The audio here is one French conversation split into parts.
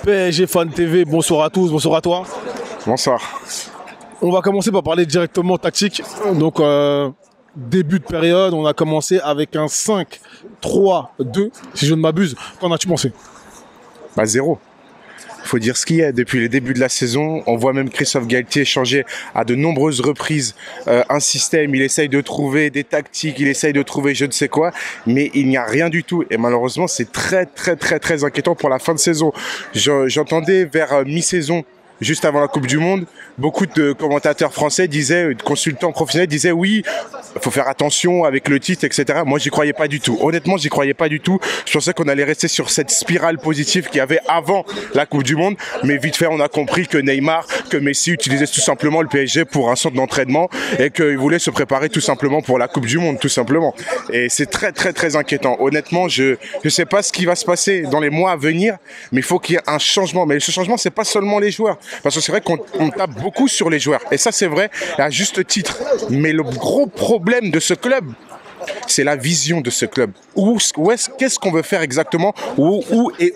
PSG Fan TV, bonsoir à tous, bonsoir à toi. Bonsoir. On va commencer par parler directement tactique. Donc, début de période, on a commencé avec un 5-3-2, si je ne m'abuse. Qu'en as-tu pensé? Zéro. Il faut dire ce qu'il y a. Depuis le début de la saison, on voit même Christophe Galtier changer à de nombreuses reprises un système. Il essaye de trouver des tactiques, il essaye de trouver je ne sais quoi, mais il n'y a rien du tout. Et malheureusement, c'est très inquiétant pour la fin de saison. J'entendais vers mi-saison, juste avant la Coupe du Monde, beaucoup de commentateurs français disaient, de consultants professionnels disaient oui, il faut faire attention avec le titre, etc. Moi, j'y croyais pas du tout. Honnêtement, j'y croyais pas du tout. Je pensais qu'on allait rester sur cette spirale positive qu'il y avait avant la Coupe du Monde. Mais vite fait, on a compris que Neymar, que Messi utilisaient tout simplement le PSG pour un centre d'entraînement et qu'ils voulaient se préparer tout simplement pour la Coupe du Monde, tout simplement. Et c'est très inquiétant. Honnêtement, je sais pas ce qui va se passer dans les mois à venir, mais il faut qu'il y ait un changement. Mais ce changement, c'est pas seulement les joueurs. Parce que c'est vrai qu'on tape beaucoup sur les joueurs. Et ça, c'est vrai, à juste titre. Mais le gros problème de ce club, c'est la vision de ce club. Qu'est-ce qu'on veut faire exactement, où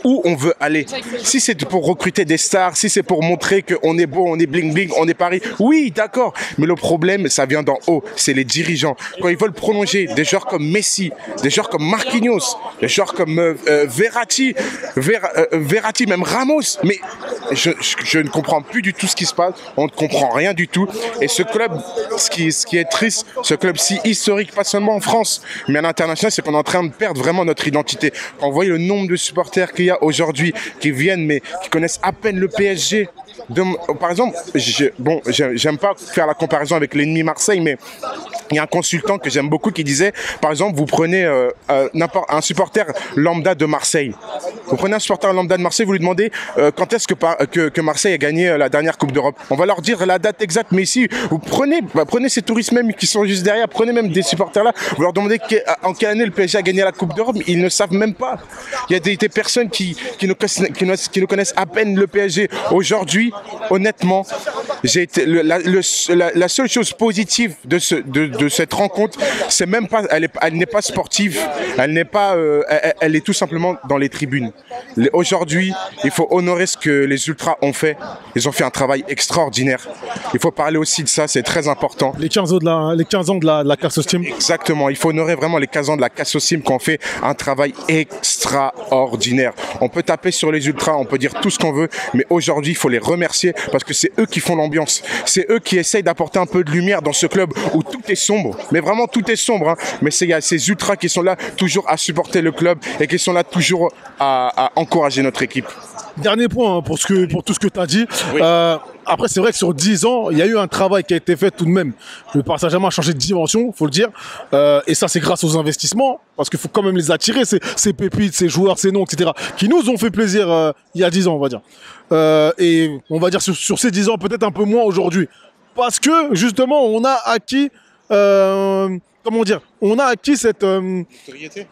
on veut aller. Si c'est pour recruter des stars, si c'est pour montrer qu'on est beau, on est bling bling, on est Paris, oui, d'accord. Mais le problème, ça vient d'en haut, c'est les dirigeants. Quand ils veulent prolonger des joueurs comme Messi, des joueurs comme Marquinhos, des joueurs comme Verratti, même Ramos, mais je ne comprends plus du tout ce qui se passe, on ne comprend rien du tout. Et ce club, ce qui est triste, ce club si historique, pas seulement en France, mais à l'international, c'est qu'on est en train de perdre vraiment notre identité. Quand on voit le nombre de supporters qu'il y a aujourd'hui, qui viennent, mais qui connaissent à peine le PSG. Par exemple, j'aime pas faire la comparaison avec l'ennemi Marseille, mais il y a un consultant que j'aime beaucoup qui disait, par exemple, vous prenez un supporter lambda de Marseille. Vous prenez un supporter lambda de Marseille, vous lui demandez quand est-ce que Marseille a gagné la dernière Coupe d'Europe. On va leur dire la date exacte, mais ici, vous prenez ces touristes même qui sont juste derrière, prenez même des supporters là, vous leur demandez en quelle année le PSG a gagné la Coupe d'Europe, ils ne savent même pas. Il y a des personnes qui ne connaissent à peine le PSG. Aujourd'hui, honnêtement, la seule chose positive de cette rencontre, c'est même pas, elle n'est pas sportive, elle est tout simplement dans les tribunes. Aujourd'hui, il faut honorer ce que les Ultras ont fait. Ils ont fait un travail extraordinaire. Il faut parler aussi de ça, c'est très important. Les 15 ans de la Casse Team. Exactement, il faut honorer vraiment les 15 ans de la Casse Team qui ont fait un travail extraordinaire. On peut taper sur les Ultras, on peut dire tout ce qu'on veut, mais aujourd'hui, il faut les remercier parce que c'est eux qui font l'ambiance. C'est eux qui essayent d'apporter un peu de lumière dans ce club où tout est sombre. Mais vraiment, tout est sombre. Hein. Mais il y a ces Ultras qui sont là toujours à supporter le club et qui sont là toujours à encourager notre équipe. Dernier point hein, pour tout ce que tu as dit. Oui. Après, c'est vrai que sur 10 ans, il y a eu un travail qui a été fait tout de même. Le Paris Saint-Germain a changé de dimension, il faut le dire. Et ça, c'est grâce aux investissements, parce qu'il faut quand même les attirer, ces pépites, ces joueurs, ces noms, etc., qui nous ont fait plaisir il y a 10 ans, on va dire. Et on va dire sur ces 10 ans, peut-être un peu moins aujourd'hui. Parce que, justement, on a acquis... on a acquis cette...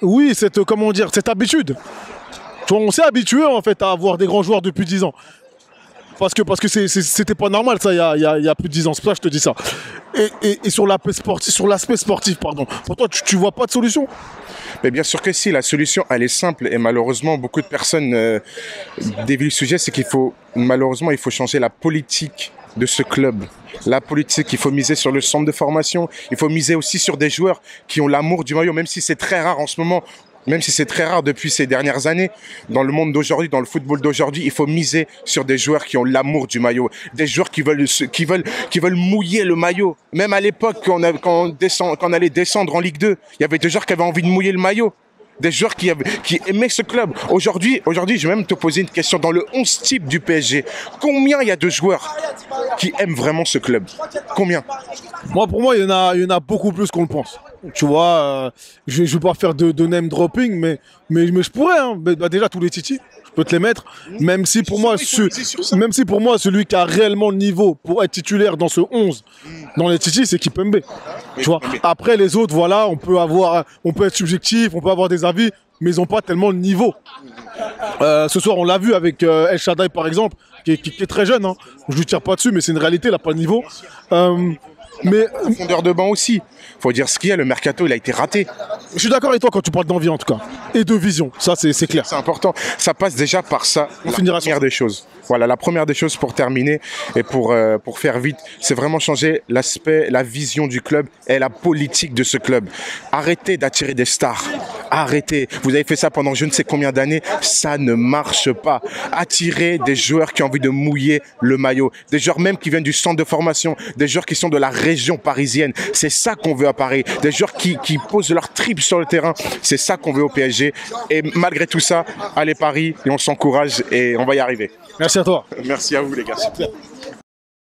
oui, cette habitude. Tu vois, on s'est habitué en fait à avoir des grands joueurs depuis 10 ans. Parce que c'était pas normal ça il y a plus de 10 ans, c'est pour ça que je te dis ça. Et sur l'aspect sportif, pardon. Pour toi, tu vois pas de solution? Mais bien sûr que si, la solution elle est simple et malheureusement beaucoup de personnes dévient le sujet, c'est qu'il faut changer la politique de ce club. La politique, il faut miser sur le centre de formation, il faut miser aussi sur des joueurs qui ont l'amour du maillot, même si c'est très rare en ce moment. Même si c'est très rare depuis ces dernières années, dans le monde d'aujourd'hui, dans le football d'aujourd'hui, il faut miser sur des joueurs qui ont l'amour du maillot, des joueurs qui veulent mouiller le maillot. Même à l'époque, quand on allait descendre en Ligue 2, il y avait des joueurs qui avaient envie de mouiller le maillot. Des joueurs qui aimaient ce club. Aujourd'hui, je vais même te poser une question. Dans le 11 type du PSG, combien il y a de joueurs qui aiment vraiment ce club? Combien? Pour moi, il y en a beaucoup plus qu'on le pense. Tu vois, je ne vais pas faire de name dropping, mais je pourrais. Hein. Déjà, tous les titis, je peux te les mettre. Même si pour moi, celui qui a réellement le niveau pour être titulaire dans ce 11, dans les titis, c'est Kimpembe. Tu vois. Après, les autres, voilà, on peut être subjectif, on peut avoir des avis, mais ils n'ont pas tellement le niveau. Ce soir, on l'a vu avec El Shaddai, par exemple, qui est très jeune. Hein. Je ne lui tire pas dessus, mais c'est une réalité, il n'a pas le niveau. Mais Fondeur de banc aussi. Faut dire ce qu'il y a, le mercato, il a été raté. je suis d'accord avec toi quand tu parles d'envie en tout cas. Et de vision, ça c'est clair. C'est important. Ça passe déjà par ça. On La finira sur première des choses. Voilà, la première des choses pour terminer et pour faire vite, c'est vraiment changer l'aspect, la vision du club et la politique de ce club. Arrêtez d'attirer des stars. Arrêtez. Vous avez fait ça pendant je ne sais combien d'années. Ça ne marche pas. Attirez des joueurs qui ont envie de mouiller le maillot. Des joueurs même qui viennent du centre de formation. Des joueurs qui sont de la région parisienne. C'est ça qu'on veut à Paris. Des joueurs qui posent leur trip sur le terrain. C'est ça qu'on veut au PSG. Et malgré tout ça, allez Paris et on s'encourage et on va y arriver. Merci à toi. Merci à vous les gars.